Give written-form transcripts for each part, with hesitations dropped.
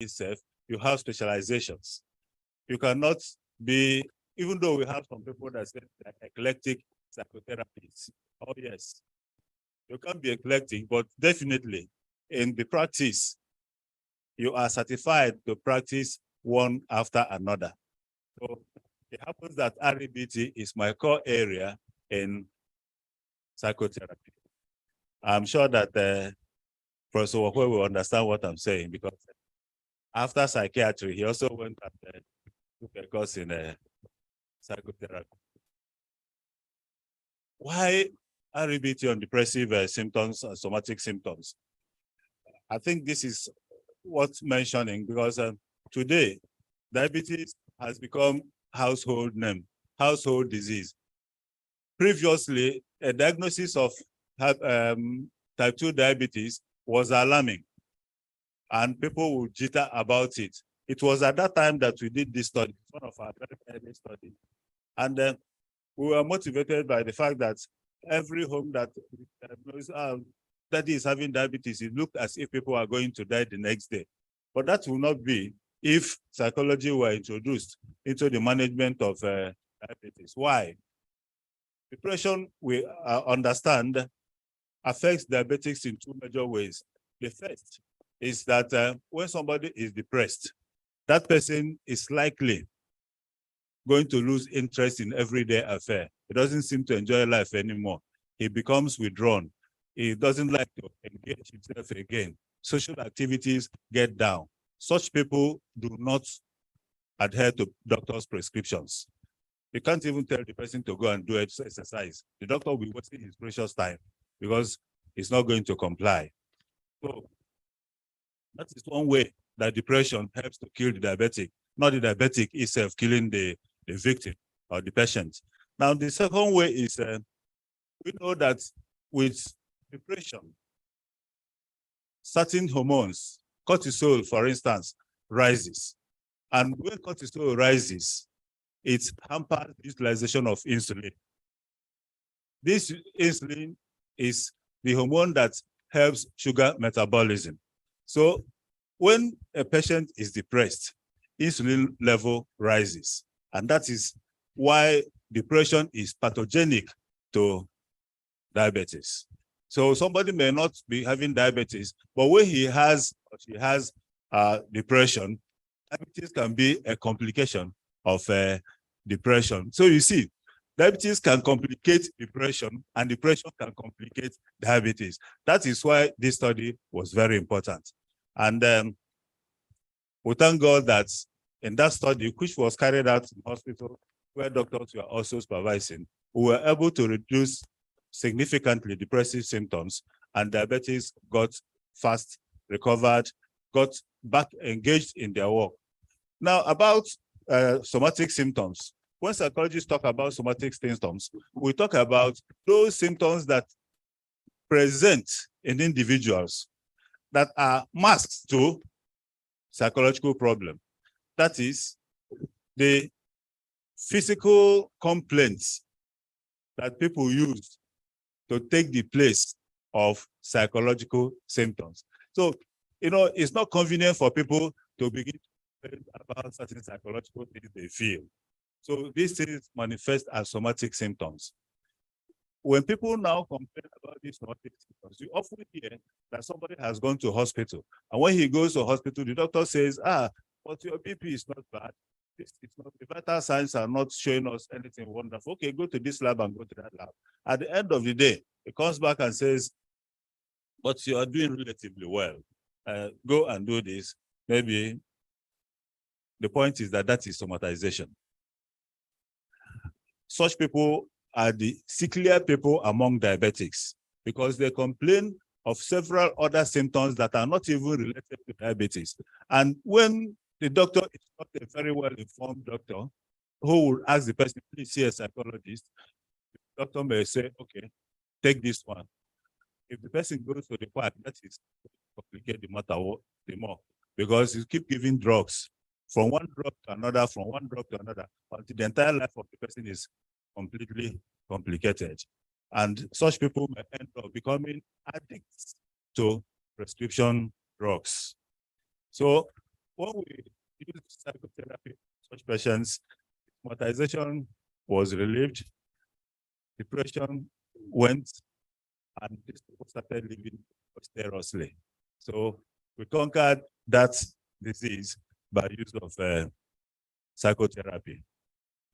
itself, you have specializations. You cannot be, even though we have some people that say like eclectic psychotherapists. Oh, yes. You can be eclectic, but definitely in the practice, you are certified to practice one after another. So it happens that REBT is my core area in psychotherapy. I'm sure that Professor Wakwe will understand what I'm saying, because after psychiatry, he also went and took a course in psychotherapy. Why REBT on depressive symptoms and somatic symptoms? I think this is worth mentioning, because today, diabetes has become household name, household disease. Previously, a diagnosis of type 2 diabetes was alarming, and people would jitter about it. It was at that time that we did this study, one of our very early studies. And we were motivated by the fact that every home that knows daddy is having diabetes, it looked as if people are going to die the next day. But that will not be if psychology were introduced into the management of diabetes. Why? Depression, we understand, affects diabetics in two major ways. The first is that when somebody is depressed, that person is likely going to lose interest in everyday affair. He doesn't seem to enjoy life anymore. He becomes withdrawn. He doesn't like to engage himself again. Social activities get down. Such people do not adhere to doctor's prescriptions. You can't even tell the person to go and do exercise. The doctor will be wasting his precious time because he's not going to comply. So that is one way that depression helps to kill the diabetic, not the diabetic itself killing the victim or the patient. Now, the second way is we know that with depression, certain hormones, cortisol, for instance, rises. And when cortisol rises, it hampers the utilization of insulin. This insulin is the hormone that helps sugar metabolism. So when a patient is depressed, insulin level rises. And that is why depression is pathogenic to diabetes. So somebody may not be having diabetes, but when he has or she has depression, diabetes can be a complication of depression. So you see, diabetes can complicate depression, and depression can complicate diabetes. That is why this study was very important. And we thank God that in that study, which was carried out in hospital, where doctors were also supervising, we were able to reduce significantly depressive symptoms, and diabetics got fast recovered, got back engaged in their work. Now, about somatic symptoms. When psychologists talk about somatic symptoms, we talk about those symptoms that present in individuals that are masks to psychological problem. That is the physical complaints that people use to take the place of psychological symptoms. So, you know, it's not convenient for people to begin to think about certain psychological things they feel. So these things manifest as somatic symptoms. When people now complain about these somatic symptoms, you often hear that somebody has gone to hospital. And when he goes to hospital, the doctor says, but your BP is not bad. It's not, the vital signs are not showing us anything wonderful. Okay, go to this lab and go to that lab. At the end of the day, he comes back and says, but you are doing relatively well. Go and do this. Maybe the point is that that is somatization. Such people are the sicklier people among diabetics because they complain of several other symptoms that are not even related to diabetes. And when the doctor is not a very well-informed doctor who will ask the person, please see a psychologist, the doctor may say, okay, take this one. If the person goes to the quack, that is complicate the matter the more, because you keep giving drugs from one drug to another, from one drug to another, until the entire life of the person is completely complicated. And such people may end up becoming addicts to prescription drugs. So when we use psychotherapy for such patients, traumatization was relieved, depression went, and these people started living prosperously. So we conquered that disease by use of psychotherapy.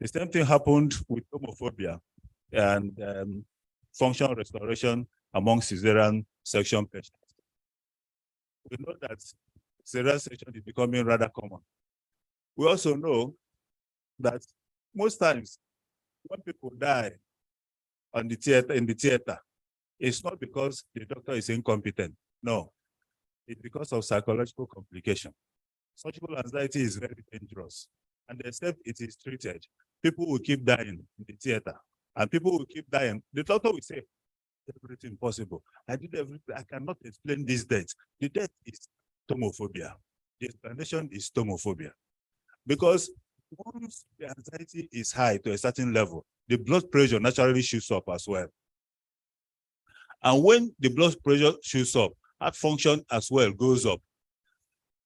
The same thing happened with homophobia and functional restoration among cesarean section patients. We know that cesarean section is becoming rather common. We also know that most times when people die in the theater, it's not because the doctor is incompetent. No, it's because of psychological complication. Surgical anxiety is very dangerous. And except it is treated, people will keep dying in the theater. And people will keep dying. The doctor will say, everything possible. I did everything. I cannot explain this death. The death is tomophobia. The explanation is tomophobia. Because once the anxiety is high to a certain level, the blood pressure naturally shoots up as well. And when the blood pressure shoots up, heart function as well goes up.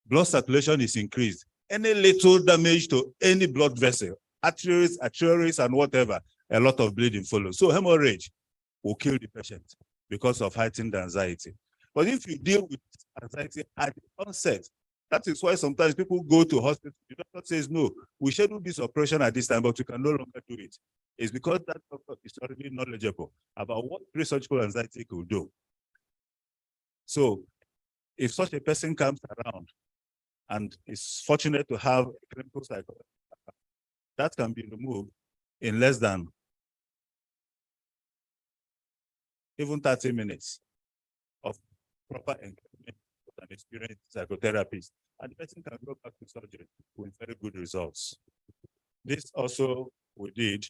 Blood circulation is increased. Any little damage to any blood vessel, arteries, and whatever, a lot of bleeding follows. So hemorrhage will kill the patient because of heightened anxiety. But if you deal with anxiety at the onset, that is why sometimes people go to hospital. The doctor says, no, we schedule this operation at this time, but we can no longer do it. It's because that doctor is already knowledgeable about what pre-surgical anxiety could do. So if such a person comes around and is fortunate to have a clinical psychologist, that can be removed in less than even 30 minutes of proper engagement with an experienced psychotherapist, and the person can go back to surgery with very good results. This also we did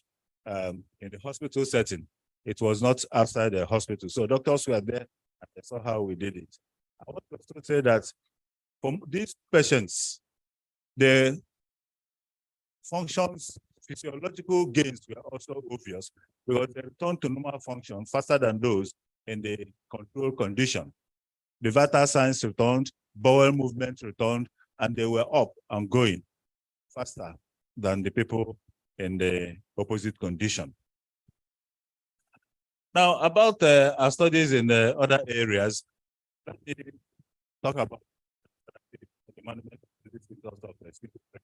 in the hospital setting. It was not outside the hospital. So doctors were there and they saw how we did it. I want to say that for these patients, the functions, physiological gains were also obvious because they returned to normal function faster than those in the control condition. The vital signs returned, bowel movement returned, and they were up and going faster than the people in the opposite condition. Now, about our studies in the other areas, let me talk about the management of the symptoms of schizophrenia.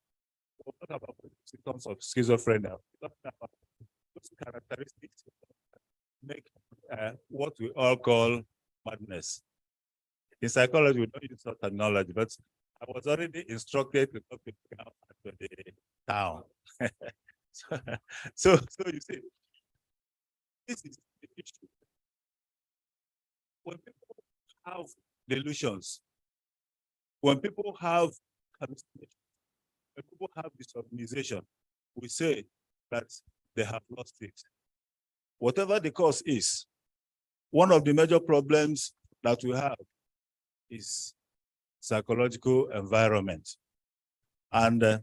We'll talk about the symptoms of schizophrenia. We'll talk about those characteristics that make what we all call madness. In psychology, we don't use that terminology, but I was already instructed to talk about the town. so you see, this is the issue. When people have delusions, when people have hallucinations, when people have disorganization, we say that they have lost it. Whatever the cause is, one of the major problems that we have is psychological environment. And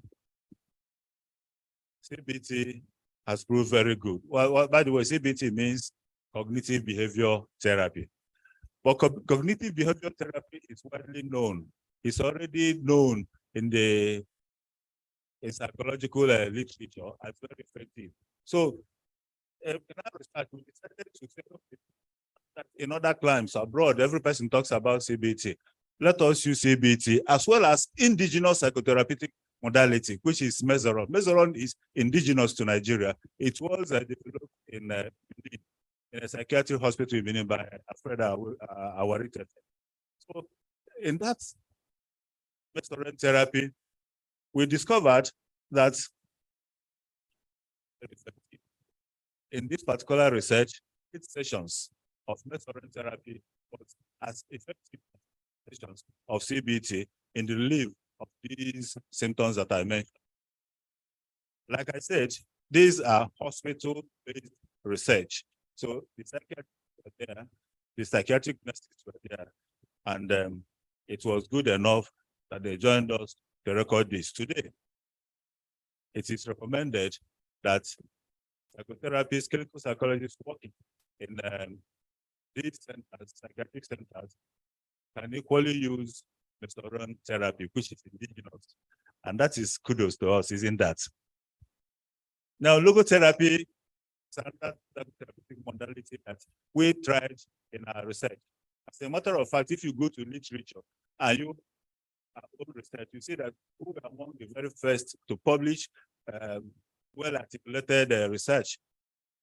CBT has proved very good. Well, by the way, CBT means cognitive behavior therapy. But cognitive behavior therapy is widely known. It's already known in psychological literature as very effective. So in that respect, we decided to say that in other climes abroad, every person talks about CBT. Let us use CBT as well as indigenous psychotherapeutic modality, which is Mezeron. Mezeron is indigenous to Nigeria. It was developed in a psychiatric hospital in Benin by Alfreda Awarite. So in that Mezeron therapy, we discovered that in this particular research, 8 sessions of Mezeron therapy was as effective as sessions of CBT in the relief of these symptoms that I mentioned. Like I said, these are hospital-based research. So the psychiatrists were there, the psychiatric nurses were there, and it was good enough that they joined us to record this today. It is recommended that psychotherapists, clinical psychologists working in these centers, psychiatric centers, can equally use testosterone therapy, which is indigenous. And that is kudos to us, isn't that? Now, logotherapy is another therapeutic modality that we tried in our research. As a matter of fact, if you go to literature and you research, you see that we were among the very first to publish well-articulated research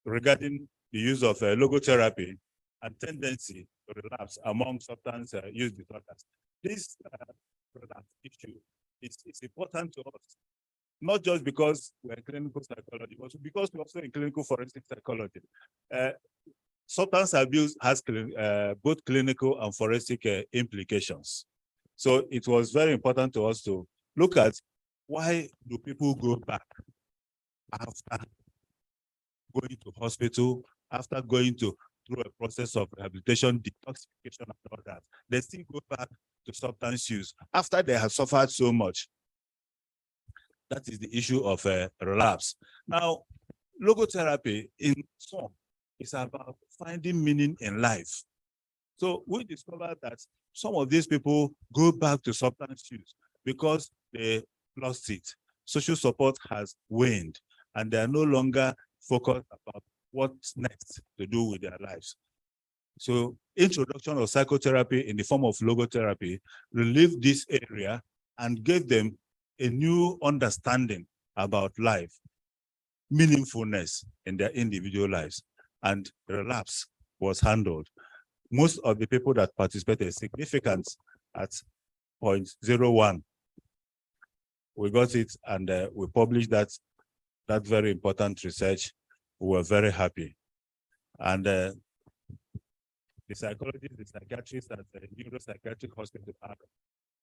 regarding the use of logotherapy and tendency to relapse among substance use disorders. This issue is important to us, not just because we're in clinical psychology, but because we're also in clinical forensic psychology. Substance abuse has both clinical and forensic implications. So it was very important to us to look at why do people go back after going to hospital, after going through a process of rehabilitation, detoxification, and all that. They still go back to substance use after they have suffered so much. That is the issue of relapse. Now, logotherapy in sum is about finding meaning in life. So we discovered that some of these people go back to substance use because they lost it. Social support has waned, and they are no longer focused about what's next to do with their lives. So introduction of psychotherapy in the form of logotherapy relieved this area and gave them a new understanding about life, meaningfulness in their individual lives, and relapse was handled. Most of the people that participated significant at 0.01. We got it, and we published that very important research. We were very happy. And the psychologists, the psychiatrists at the neuropsychiatric hospital are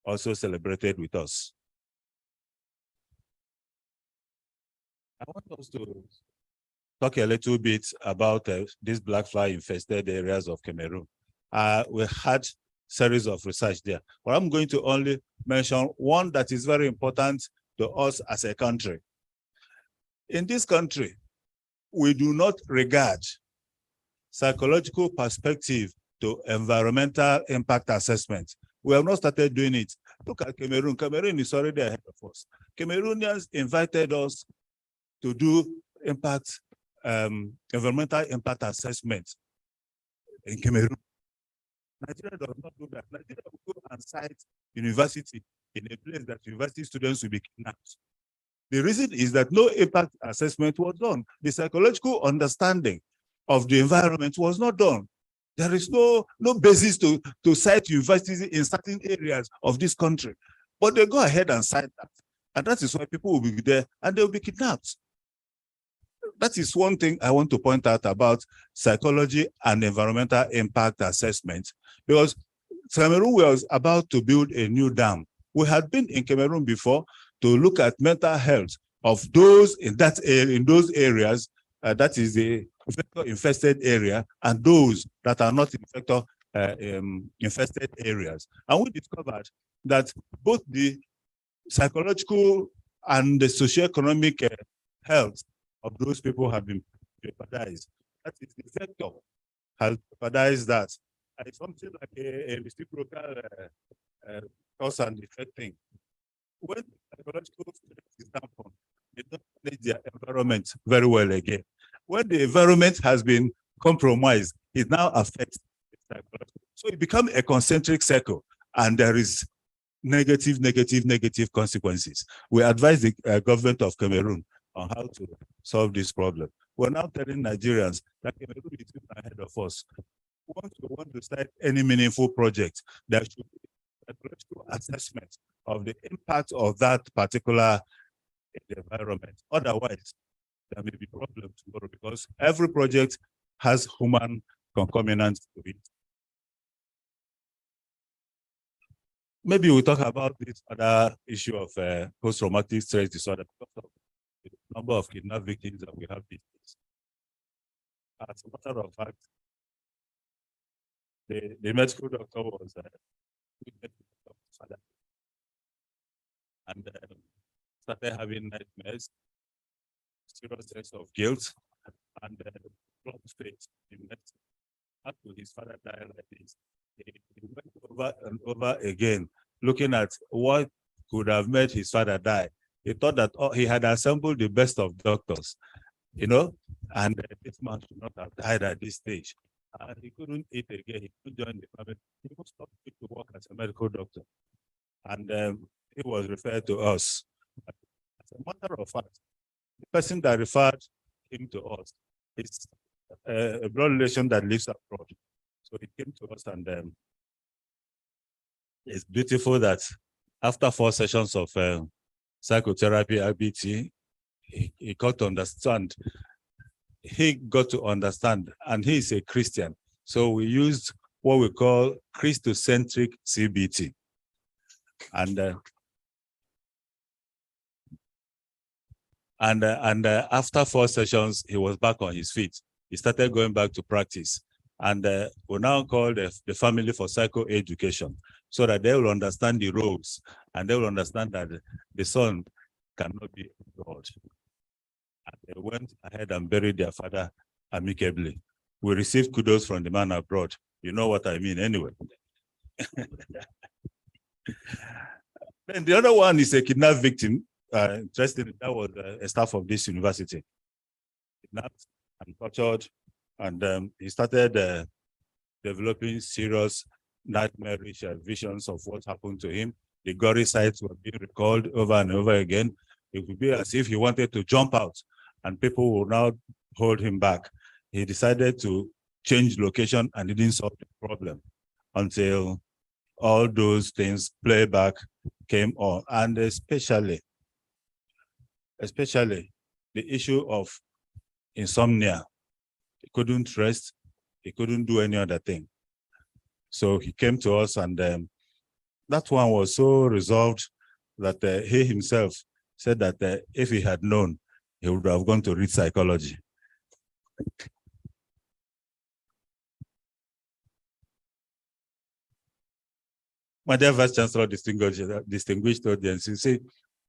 also celebrated with us. I want us to talk a little bit about these black fly infested areas of Cameroon. We had series of research there, but I'm going to only mention one that is very important to us as a country. In this country, we do not regard psychological perspective to environmental impact assessment. We have not started doing it. Look at Cameroon. Cameroon is already ahead of us. Cameroonians invited us to do environmental impact assessment in Cameroon. Nigeria does not do that. Nigeria will go and cite university in a place that university students will be kidnapped. The reason is that no impact assessment was done. The psychological understanding of the environment was not done. There is no basis to cite universities in certain areas of this country. But they go ahead and cite that. And that is why people will be there and they will be kidnapped. That is one thing I want to point out about psychology and environmental impact assessment, because Cameroon was about to build a new dam. We had been in Cameroon before to look at mental health of those in those areas, that is the infested area, and those that are not infested areas. And we discovered that both the psychological and the socioeconomic health of those people have been jeopardized. That is, the sector has jeopardized that. And it's something like a reciprocal cause and effect thing. When psychological stress is dampened, they don't manage their environment very well again. When the environment has been compromised, it now affects the psychological. So it becomes a concentric circle, and there is negative consequences. We advise the government of Cameroon on how to solve this problem. We're now telling Nigerians that Cameroon is ahead of us. Once we want to start any meaningful project, there should be a psychological assessment of the impact of that particular environment. Otherwise, there may be problems tomorrow, because every project has human concomitants to it. Maybe we'll talk about this other issue of post-traumatic stress disorder, because of the number of kidnapped victims that we have these days. As a matter of fact, the medical doctor was and started having nightmares, serious sense of guilt, and lost faith in medicine. After his father died like this, he went over and over again looking at what could have made his father die. He thought that he had assembled the best of doctors, you know, and this man should not have died at this stage. He couldn't eat again. He couldn't join the family. He was stopped to work as a medical doctor. And he was referred to us. As a matter of fact, the person that referred him to us is a blood relation that lives abroad. So he came to us, and it's beautiful that after 4 sessions of psychotherapy, IBT, he got to understand. He got to understand, and he is a Christian. So we used what we call Christocentric CBT. And after 4 sessions, he was back on his feet. He started going back to practice. And we now call the family for psychoeducation, so that they will understand the roles, and they will understand that the son cannot be God. And they went ahead and buried their father amicably. We received kudos from the man abroad. You know what I mean anyway. Then the other one is a kidnapped victim. Interesting, that was a staff of this university. Kidnapped and tortured, and he started developing serious nightmarish visions of what happened to him. The gory sites were being recalled over and over again. It would be as if he wanted to jump out, and people will now hold him back. He decided to change location and didn't solve the problem until all those things, playback, came on. And especially the issue of insomnia. He couldn't rest. He couldn't do any other thing. So he came to us, and that one was so resolved that he himself said that if he had known, he would have gone to read psychology. My dear Vice Chancellor, distinguished audience, you see,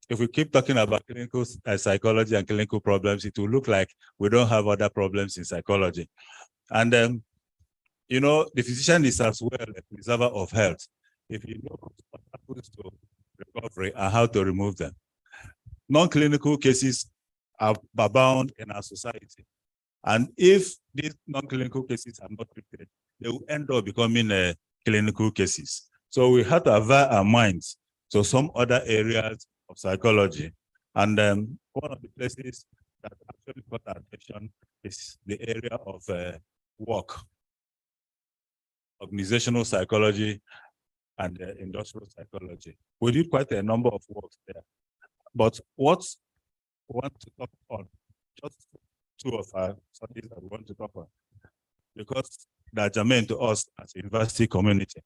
if we keep talking about clinical psychology and clinical problems, it will look like we don't have other problems in psychology. And, you know, the physician is as well a preserver of health. If you know what happens to recovery and how to remove them. Non-clinical cases are abound in our society. And if these non-clinical cases are not treated, they will end up becoming clinical cases. So we have to avert our minds to some other areas of psychology. And one of the places that actually caught our attention is the area of work, organizational psychology, and industrial psychology. We did quite a number of works there. But what we want to talk on, just 2 of our studies that we want to talk on, because they are germane to us as a university community.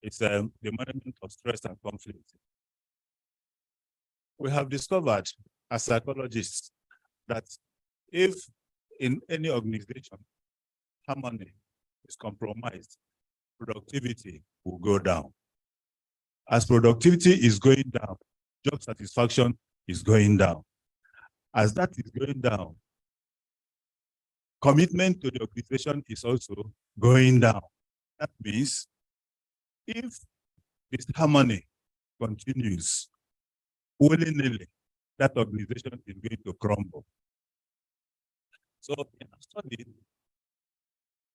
It's the management of stress and conflict. We have discovered as psychologists that if in any organization harmony is compromised, productivity will go down. As productivity is going down, job satisfaction is going down. As that is going down, commitment to the organization is also going down. That means if this harmony continues willy-nilly, that organization is going to crumble. So in our study,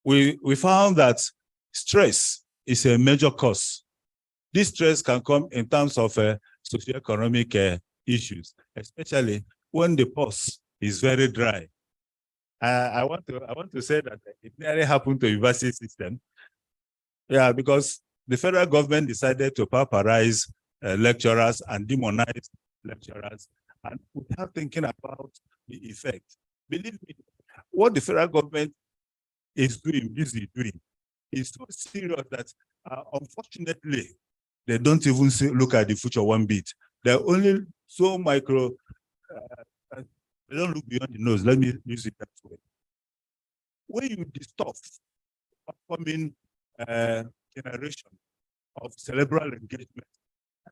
we found that stress is a major cause. This stress can come in terms of socioeconomic issues, especially when the pulse is very dry. I want to say that it nearly happened to the university system. Yeah, because the federal government decided to pauperize lecturers and demonize lecturers, and without thinking about the effect. Believe me, what the federal government is busy doing is so serious that unfortunately, they don't even look at the future one bit. They're only so micro, they don't look beyond the nose. Let me use it that way. When you disturb upcoming generation of cerebral engagement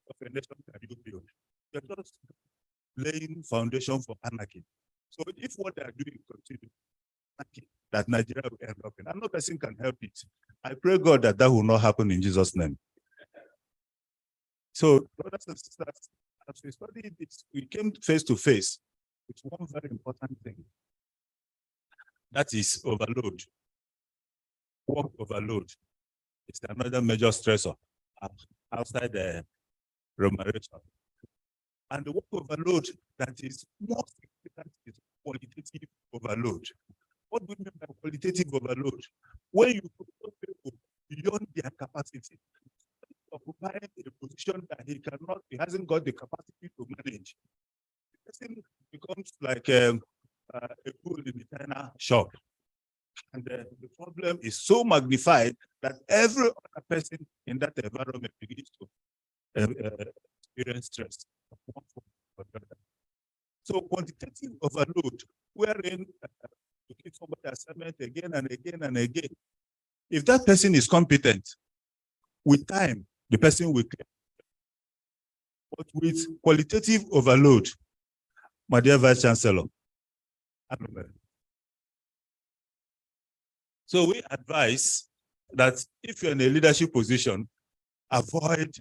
of a nation that you build, you're just laying foundation for anarchy. So if what they are doing continues, that Nigeria will end up in, and no person can help it. I pray God that that will not happen in Jesus' name. So, brothers and sisters, as we studied this, we came face to face with one very important thing. That is overload. Work overload is another major stressor outside the remuneration. And the work overload that is more significant is qualitative overload. What do we mean by qualitative overload? When you put people beyond their capacity, occupying a position that he hasn't got the capacity to manage, the person becomes like a bull in the china shop. And the problem is so magnified that every other person in that environment begins to experience stress. So quantitative overload, wherein you give somebody assignment again and again and again. If that person is competent, with time, the person will clear. But with qualitative overload, my dear Vice Chancellor, so we advise that if you're in a leadership position, avoid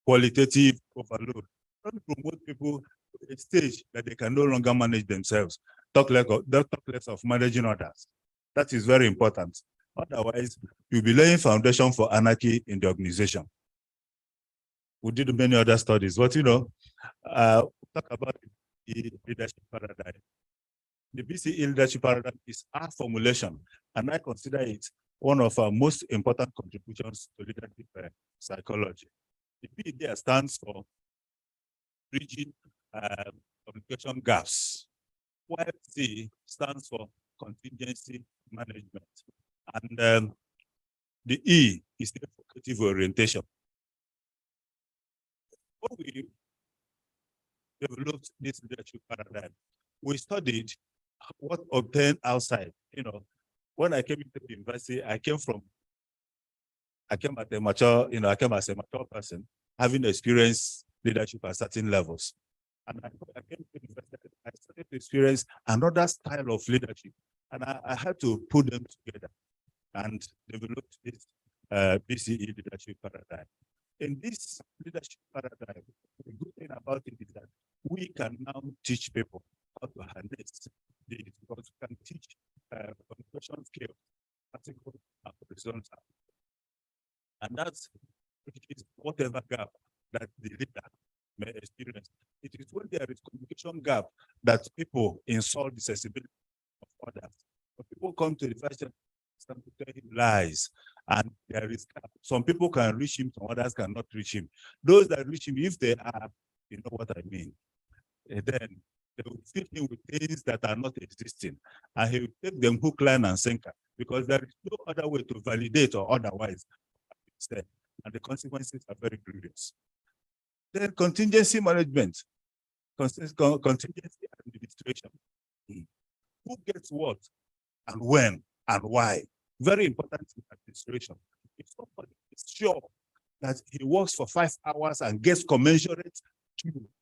qualitative overload. Don't promote people to a stage that they can no longer manage themselves. Talk less of managing others. That is very important. Otherwise, you'll be laying foundation for anarchy in the organization. We did many other studies, but talk about the leadership paradigm. The BCE leadership paradigm is our formulation, and I consider it one of our most important contributions to leadership psychology. The P there stands for bridging communication gaps, while C stands for contingency management, and the E is the effective orientation. When we developed this leadership paradigm, we studied what obtained outside. When I came into the university, I came as a mature person, having experienced leadership at certain levels. And I came to the university, I started to experience another style of leadership. And I had to put them together and develop this BCE leadership paradigm. In this leadership paradigm, the good thing about it is that we can now teach people how to harness this, because we can teach communication skills, practical and horizontal. And that's whatever gap that the leader may experience. It is when there is communication gap that people insult the sensibility of others. When people come to the fashion, some to tell him lies, and there is some people can reach him, some others cannot reach him. Those that reach him, if they are, you know what I mean, then they will fit him with things that are not existing, and he will take them hook, line, and sinker, because there is no other way to validate or otherwise. And the consequences are very grievous. Then contingency management, contingency administration. Who gets what, and when, and why? Very important in administration. If somebody is sure that he works for 5 hours and gets commensurate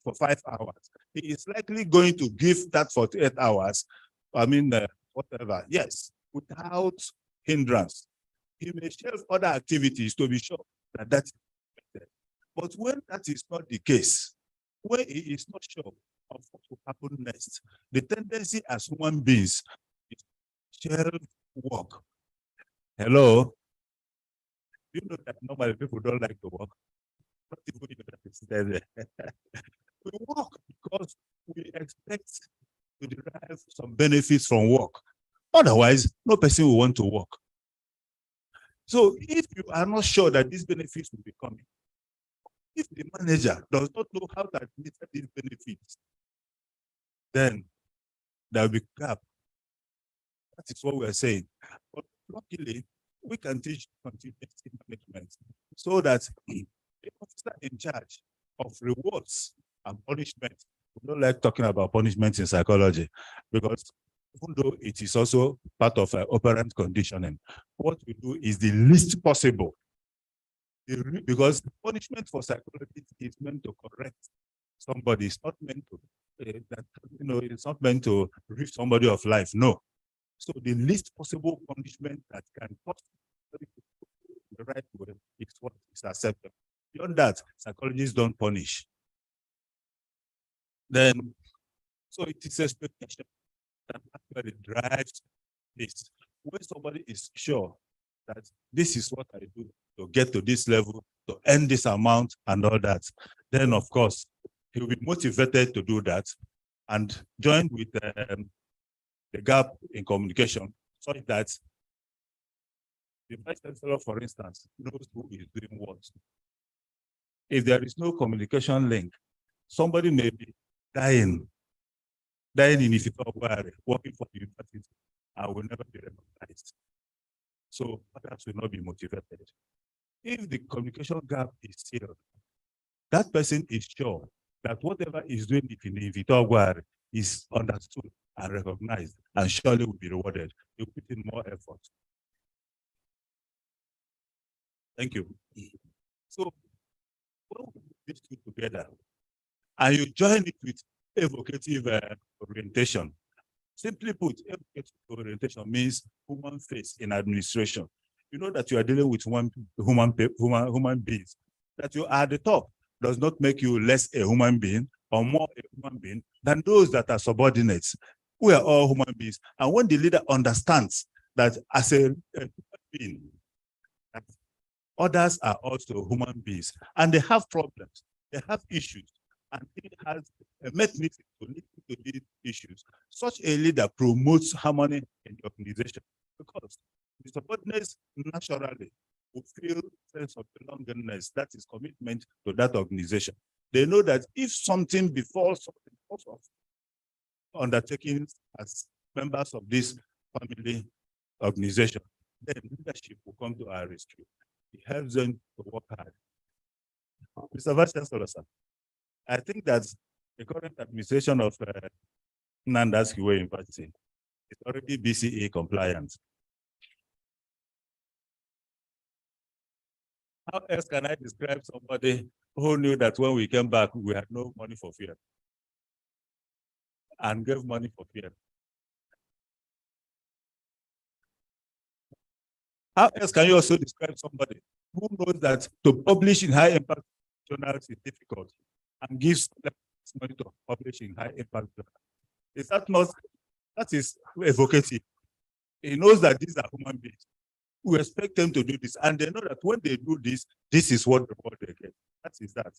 for 5 hours, he is likely going to give that 48 hours, whatever, yes, without hindrance. He may shelve other activities to be sure that that is expected. But when that is not the case, when he is not sure of what will happen next, the tendency as human beings is to shelve work. Hello? You know that normally people don't like to work. Not even that it's there. We work because we expect to derive some benefits from work. Otherwise, no person will want to work. So if you are not sure that these benefits will be coming, if the manager does not know how to administer these benefits, then there will be gap. That is what we are saying. But luckily, we can teach contingency management so that the officer in charge of rewards and punishment, we don't like talking about punishment in psychology, because even though it is also part of operant conditioning, what we do is the least possible. Because punishment for psychology is meant to correct somebody. It's not meant to it's not meant to rid somebody of life. No. So the least possible punishment that can possibly the right way is what is acceptable. Beyond that, psychologists don't punish. Then, so it is expectation that actually drives this. When somebody is sure that this is what I do to get to this level, to earn this amount and all that, then of course, he will be motivated to do that and join with the gap in communication such that the vice chancellor, for instance, knows who is doing what. If there is no communication link, somebody may be dying in Inaugural, working for the university, and will never be recognized. So others will not be motivated. If the communication gap is sealed, that person is sure that whatever is doing in Inaugural is understood and recognized, and surely will be rewarded. You put in more effort. Thank you. So, when we put these two together, and you join it with evocative orientation. Simply put, evocative orientation means human face in administration. You know that you are dealing with human beings. That you are at the top does not make you less a human being or more a human being than those that are subordinates. We are all human beings. And when the leader understands that as a human being, others are also human beings, and they have problems, they have issues, and he has a mechanism to listen to these issues. Such a leader promotes harmony in the organization because the subordinates naturally will feel a sense of belongingness, that is commitment to that organization. They know that if something befalls something of undertakings as members of this family organization, then leadership will come to our rescue. It helps them to work hard. Mr. Vice Chancellor, sir, I think that the current administration of Nandas University is already BCE compliant. How else can I describe somebody who knew that when we came back, we had no money for fear and gave money for fear? How else can you also describe somebody who knows that to publish in high impact journals is difficult and gives money to publish in high impact journals? Is that not, that is evocative. He knows that these are human beings. We expect them to do this, and they know that when they do this, this is what the reward they get. That is that.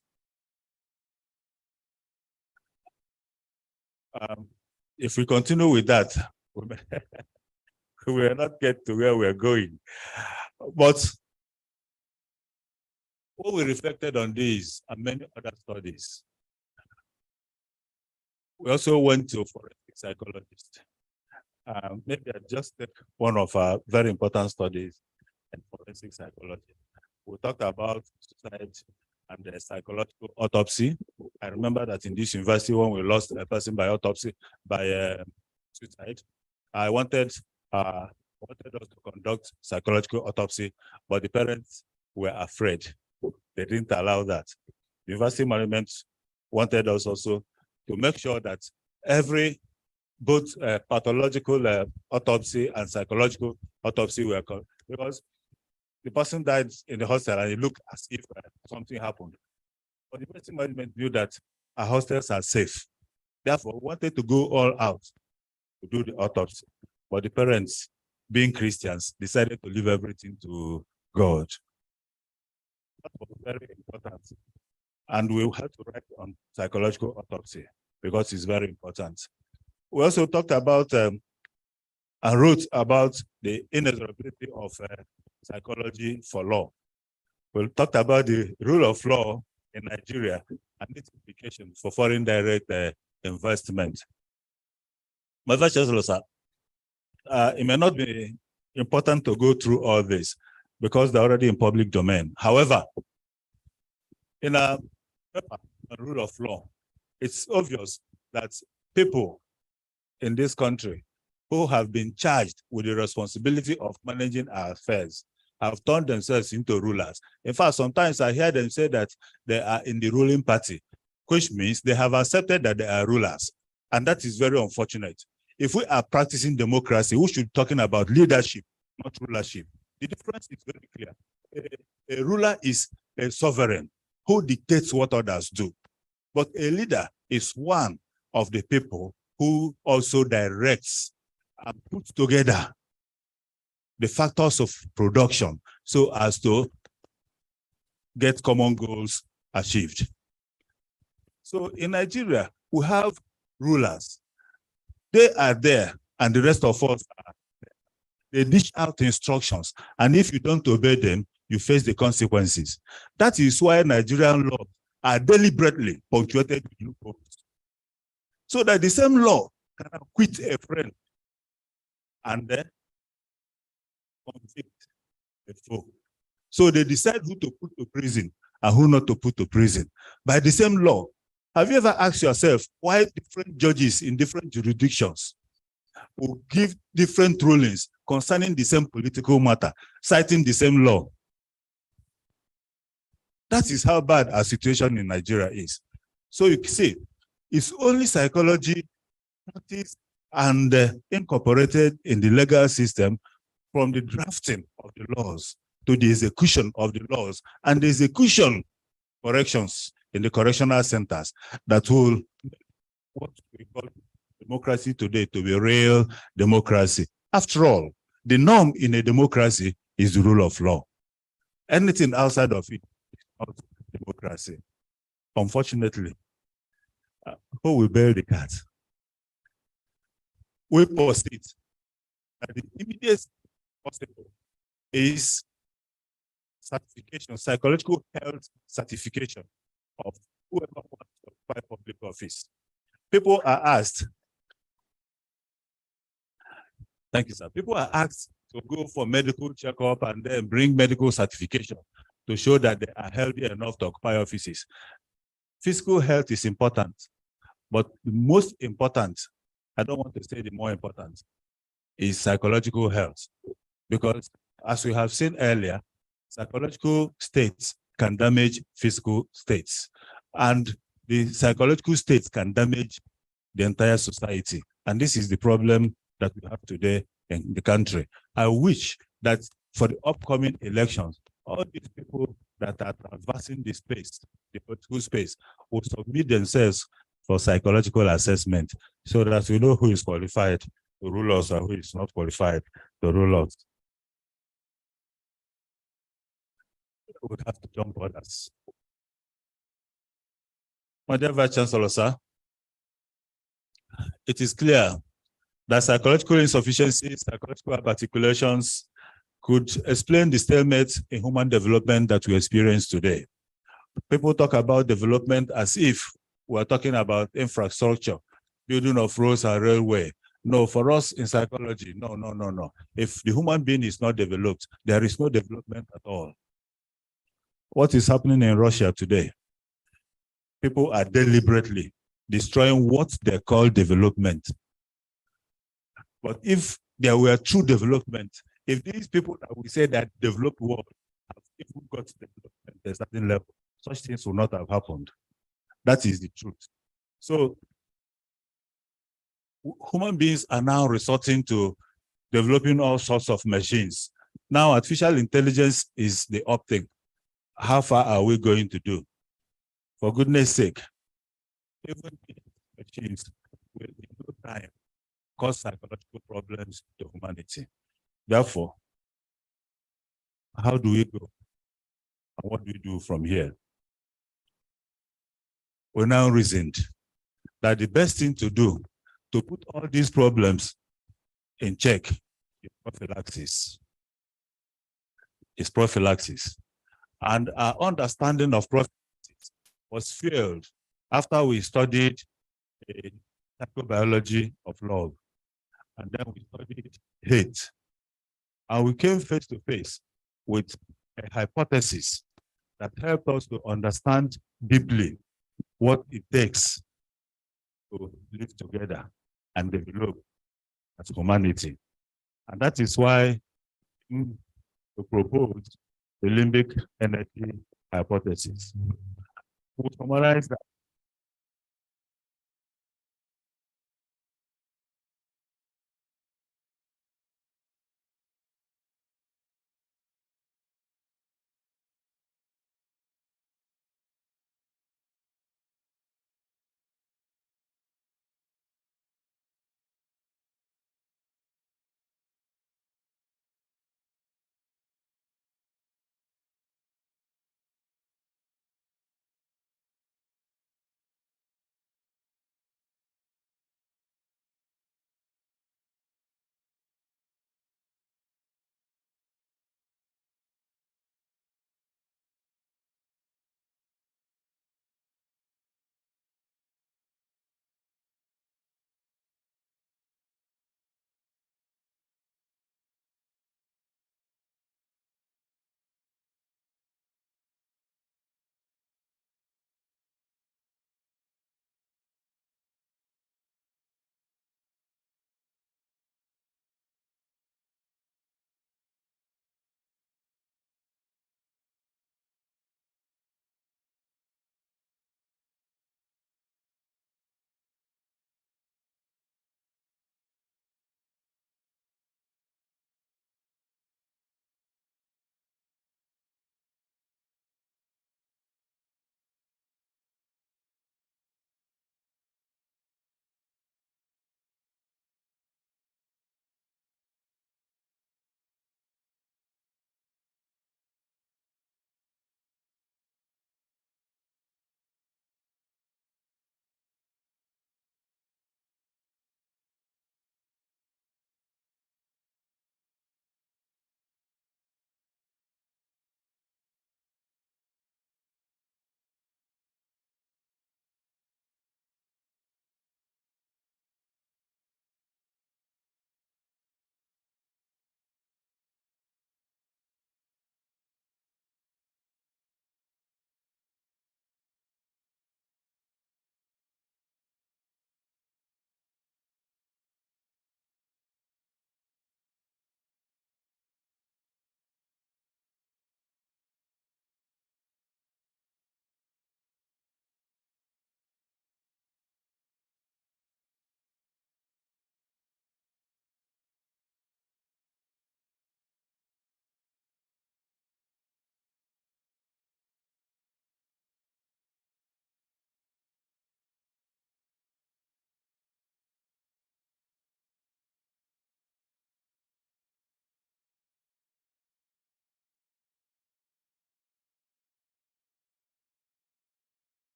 If we continue with that, we will not get to where we're going. But when we reflected on these and many other studies, we also went to forensic psychologists. Maybe I just take one of our very important studies in forensic psychology. We talked about suicide and the psychological autopsy. I remember that in this university, when we lost a person by autopsy, by suicide, I wanted us to conduct psychological autopsy, but the parents were afraid. They didn't allow that. The university management wanted us also to make sure that every both pathological autopsy and psychological autopsy were called, because the person died in the hostel and it looked as if something happened. But the university management knew that our hostels are safe. Therefore, we wanted to go all out to do the autopsy. But the parents, being Christians, decided to leave everything to God. That was very important. And we had to write on psychological autopsy because it's very important. We also talked about and wrote about the inexorability of psychology for law. We talked about the rule of law in Nigeria and its implications for foreign direct investment. My Vice Chancellor, sir, it may not be important to go through all this because they're already in public domain. However, in a paper on rule of law, it's obvious that people in this country who have been charged with the responsibility of managing our affairs have turned themselves into rulers. In fact, sometimes I hear them say that they are in the ruling party, which means they have accepted that they are rulers. And that is very unfortunate. If we are practicing democracy, we should be talking about leadership, not rulership. The difference is very clear. A ruler is a sovereign. who dictates what others do. But a leader is one of the people who also directs and puts together the factors of production so as to get common goals achieved. So in Nigeria, we have rulers. They are there, and the rest of us are there. They dish out instructions, and if you don't obey them, you face the consequences. That is why Nigerian laws are deliberately punctuated with loopholes, so that the same law can acquit a friend and then convict a foe. So they decide who to put to prison and who not to put to prison by the same law. Have you ever asked yourself why different judges in different jurisdictions will give different rulings concerning the same political matter, citing the same law? That is how bad our situation in Nigeria is. So you see, it's only psychology practiced and incorporated in the legal system, from the drafting of the laws to the execution of the laws and the execution corrections in the correctional centers, that will make what we call democracy today to be real democracy. After all, the norm in a democracy is the rule of law. Anything outside of it is not democracy. Unfortunately, who will bail the cat? We posit that the immediate possible is certification, psychological health certification of whoever wants to occupy public office. People are asked, thank you, sir. People are asked to go for medical checkup and then bring medical certification to show that they are healthy enough to occupy offices. Physical health is important, but the most important, I don't want to say the more important, is psychological health. Because as we have seen earlier, psychological states can damage physical states, and the psychological states can damage the entire society. And this is the problem that we have today in the country. I wish that for the upcoming elections, all these people that are traversing the space, the political space, will submit themselves for psychological assessment so that we know who is qualified to rule us and who is not qualified to rule us. We would have to jump borders. My dear Vice Chancellor, sir, it is clear that psychological insufficiency, psychological articulations could explain the stalemate in human development that we experience today. People talk about development as if we're talking about infrastructure, building of roads and railway. No, for us in psychology, no. If the human being is not developed, there is no development at all. What is happening in Russia today? People are deliberately destroying what they call development. But if there were true development, if these people that we say that developed world have even got development at a certain level, such things would not have happened. That is the truth. So human beings are now resorting to developing all sorts of machines. Now artificial intelligence is the up thing. How far are we going to do? For goodness sake, even machines will in no time cause psychological problems to humanity. Therefore, how do we go? And what do we do from here? We now reasoned that the best thing to do to put all these problems in check is prophylaxis. Is prophylaxis. And our understanding of prophylaxis was fueled after we studied the psychobiology of love. And then we studied hate. And we came face to face with a hypothesis that helped us to understand deeply what it takes to live together and develop as humanity. And that is why we proposed the limbic energy hypothesis. We summarize that